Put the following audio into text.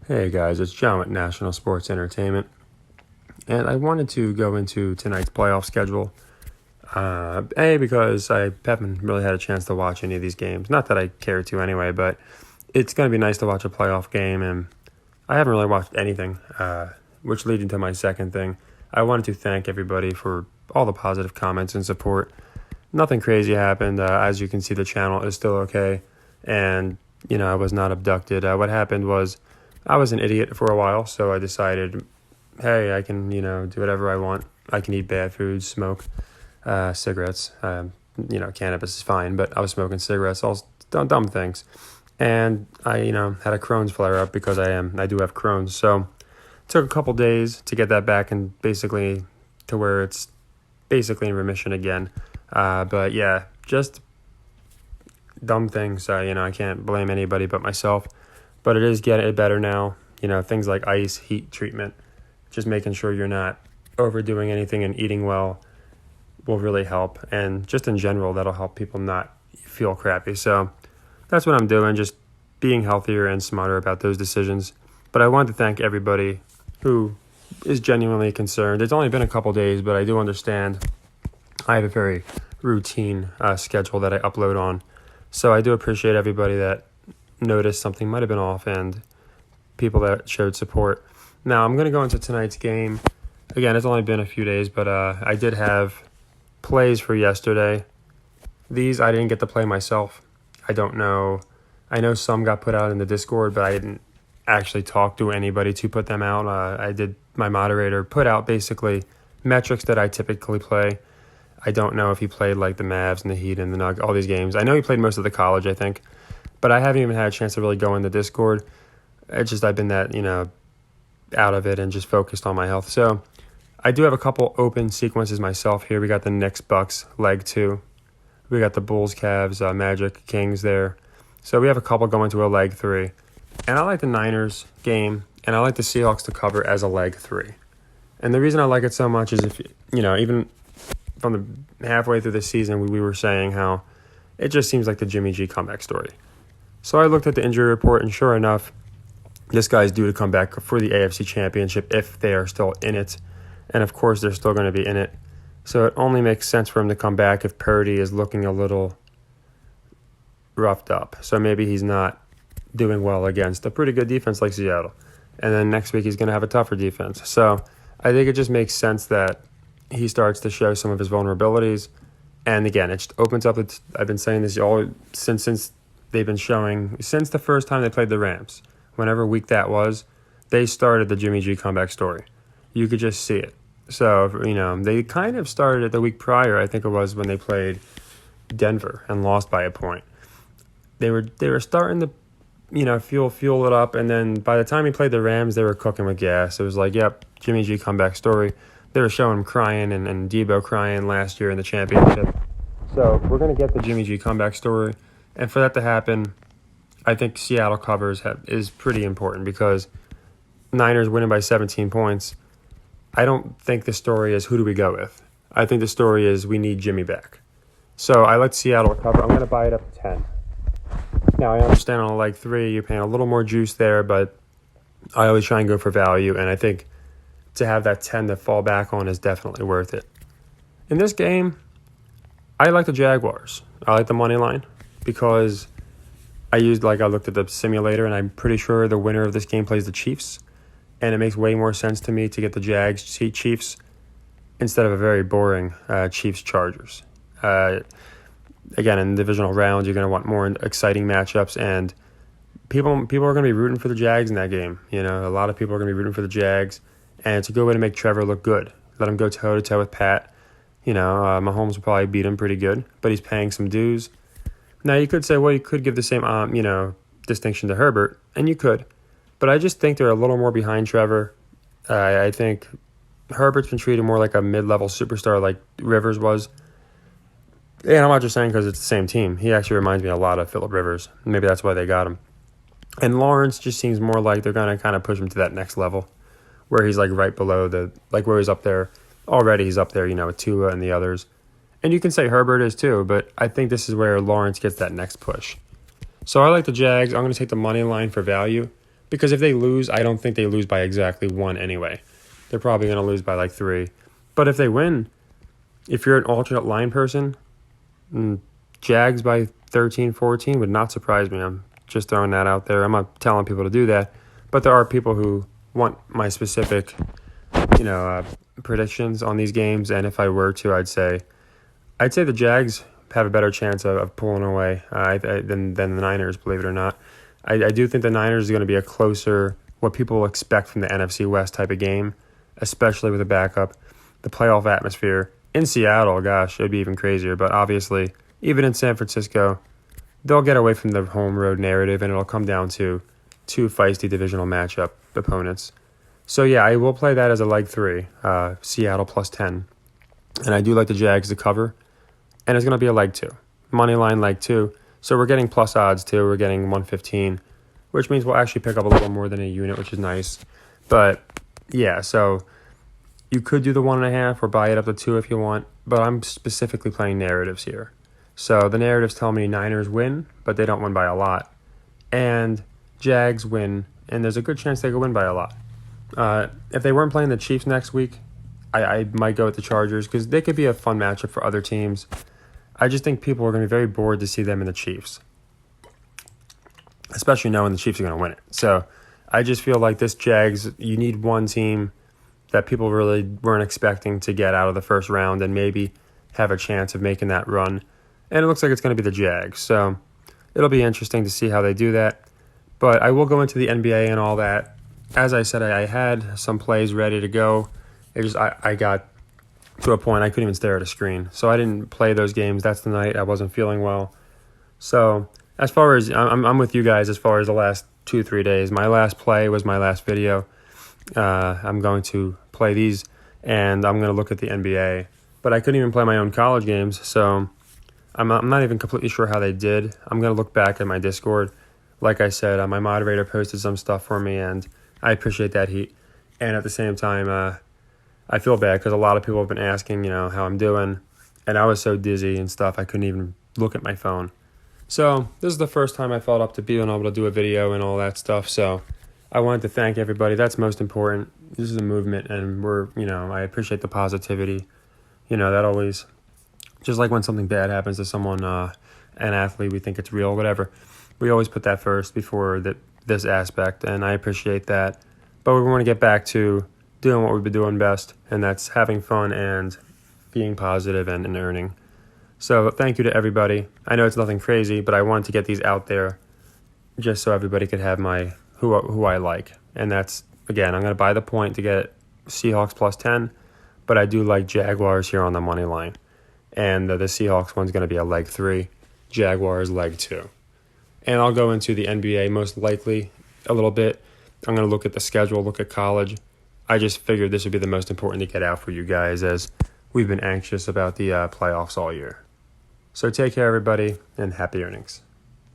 Hey guys, it's John with National Sports Entertainment, and I wanted to go into tonight's playoff schedule. Because I haven't really had a chance to watch any of these games. Not that I care to anyway, but it's going to be nice to watch a playoff game, and I haven't really watched anything, which leads into my second thing. I wanted to thank everybody for all the positive comments and support. Nothing crazy happened. As you can see, the channel is still okay, and, I was not abducted. What happened was I was an idiot for a while, so I decided, hey, I can, do whatever I want. I can eat bad foods, smoke cigarettes. Cannabis is fine, but I was smoking cigarettes, all dumb things. And I, had a Crohn's flare up because I do have Crohn's. So it took a couple days to get that back and basically to where it's basically in remission again. But yeah, just dumb things. I can't blame anybody but myself. But it is getting better now. Things like ice, heat treatment, just making sure you're not overdoing anything and eating well will really help. And just in general, that'll help people not feel crappy. So that's what I'm doing, just being healthier and smarter about those decisions. But I want to thank everybody who is genuinely concerned. It's only been a couple days, but I do understand I have a very routine schedule that I upload on. So I do appreciate everybody that noticed something might have been off and people that showed support. Now I'm going to go into tonight's game. Again, it's only been a few days, but I did have plays for yesterday. These I didn't get to play myself. I don't know. I know some got put out in the Discord, but I didn't actually talk to anybody to put them out. My moderator put out basically metrics that I typically play. I don't know if he played like the Mavs and the Heat and the Nuggets, all these games. I know he played most of the college, I think. But I haven't even had a chance to really go in the Discord. It's just I've been that, out of it and just focused on my health. So I do have a couple open sequences myself here. We got the Knicks, Bucks, leg 2. We got the Bulls, Cavs, Magic, Kings there. So we have a couple going to a leg 3. And I like the Niners game, and I like the Seahawks to cover as a leg 3. And the reason I like it so much is if, even from the halfway through the season, we were saying how it just seems like the Jimmy G comeback story. So I looked at the injury report, and sure enough, this guy's due to come back for the AFC Championship if they are still in it. And, of course, they're still going to be in it. So it only makes sense for him to come back if Purdy is looking a little roughed up. So maybe he's not doing well against a pretty good defense like Seattle. And then next week he's going to have a tougher defense. So I think it just makes sense that he starts to show some of his vulnerabilities. And, again, it just opens up. I've been saying this all since they've been showing since the first time they played the Rams, whenever week that was, they started the Jimmy G comeback story. You could just see it. So, they kind of started it the week prior, I think it was, when they played Denver and lost by a point. They were starting to, fuel it up, and then by the time he played the Rams, they were cooking with gas. It was like, yep, Jimmy G comeback story. They were showing him crying and Debo crying last year in the championship. So we're going to get the Jimmy G comeback story. And for that to happen, I think Seattle covers is pretty important because Niners winning by 17 points. I don't think the story is who do we go with. I think the story is we need Jimmy back. So I let Seattle cover. I'm going to buy it up to 10. Now, I understand on a leg 3, you're paying a little more juice there, but I always try and go for value, and I think to have that 10 to fall back on is definitely worth it. In this game, I like the Jaguars. I like the money line because I looked at the simulator, and I'm pretty sure the winner of this game plays the Chiefs, and it makes way more sense to me to get the Jags Chiefs instead of a very boring Chiefs-Chargers. Again, in the divisional round, you're going to want more exciting matchups, and people are going to be rooting for the Jags in that game. A lot of people are going to be rooting for the Jags, and it's a good way to make Trevor look good. Let him go toe-to-toe with Pat. Mahomes will probably beat him pretty good, but he's paying some dues. Now, you could say, well, you could give the same, distinction to Herbert, and you could. But I just think they're a little more behind Trevor. I think Herbert's been treated more like a mid-level superstar like Rivers was. And I'm not just saying because it's the same team. He actually reminds me a lot of Phillip Rivers. Maybe that's why they got him. And Lawrence just seems more like they're going to kind of push him to that next level where he's like right below where he's up there. Already he's up there, with Tua and the others. And you can say Herbert is too, but I think this is where Lawrence gets that next push. So I like the Jags. I'm going to take the money line for value. Because if they lose, I don't think they lose by exactly 1 anyway. They're probably going to lose by like 3. But if they win, if you're an alternate line person, Jags by 13, 14 would not surprise me. I'm just throwing that out there. I'm not telling people to do that. But there are people who want my specific, predictions on these games. And if I were to, I'd say the Jags have a better chance of pulling away than the Niners, believe it or not. I do think the Niners is going to be a closer, what people expect from the NFC West type of game, especially with a backup. The playoff atmosphere in Seattle, gosh, it'd be even crazier. But obviously, even in San Francisco, they'll get away from the home road narrative, and it'll come down to 2 feisty divisional matchup opponents. So yeah, I will play that as a leg 3, Seattle plus 10. And I do like the Jags to cover, and it's going to be a leg 2. Money line leg 2. So we're getting plus odds too. We're getting 115, which means we'll actually pick up a little more than a unit, which is nice. But yeah, so you could do the 1.5 or buy it up to 2 if you want, but I'm specifically playing narratives here. So the narratives tell me Niners win, but they don't win by a lot. And Jags win, and there's a good chance they could win by a lot. If they weren't playing the Chiefs next week, I might go with the Chargers because they could be a fun matchup for other teams. I just think people are going to be very bored to see them in the Chiefs, especially knowing the Chiefs are going to win it. So I just feel like this Jags, you need one team that people really weren't expecting to get out of the first round and maybe have a chance of making that run. And it looks like it's going to be the Jags. So it'll be interesting to see how they do that. But I will go into the NBA and all that. As I said, I had some plays ready to go. I got to a point I couldn't even stare at a screen. So I didn't play those games. That's the night I wasn't feeling well. So as far as, I'm with you guys as far as the last 2-3 days. My last play was my last video. I'm going to play these, and I'm going to look at the NBA. But I couldn't even play my own college games, so I'm not even completely sure how they did. I'm going to look back at my Discord. Like I said, my moderator posted some stuff for me, and I appreciate that heat. And at the same time, I feel bad because a lot of people have been asking, how I'm doing. And I was so dizzy and stuff, I couldn't even look at my phone. So this is the first time I felt up to being able to do a video and all that stuff. So I wanted to thank everybody. That's most important. This is a movement, and I appreciate the positivity. That always, just like when something bad happens to someone, an athlete, we think it's real, whatever. We always put that first before this aspect, and I appreciate that. But we want to get back to doing what we've been doing best, and that's having fun and being positive and earning. So thank you to everybody. I know it's nothing crazy, but I wanted to get these out there just so everybody could have my who I like. And that's, again, I'm going to buy the point to get Seahawks plus 10, but I do like Jaguars here on the money line. And the Seahawks one's going to be a leg 3, Jaguars leg 2. And I'll go into the NBA most likely a little bit. I'm going to look at the schedule, look at college. I just figured this would be the most important to get out for you guys as we've been anxious about the playoffs all year. So take care, everybody, and happy earnings.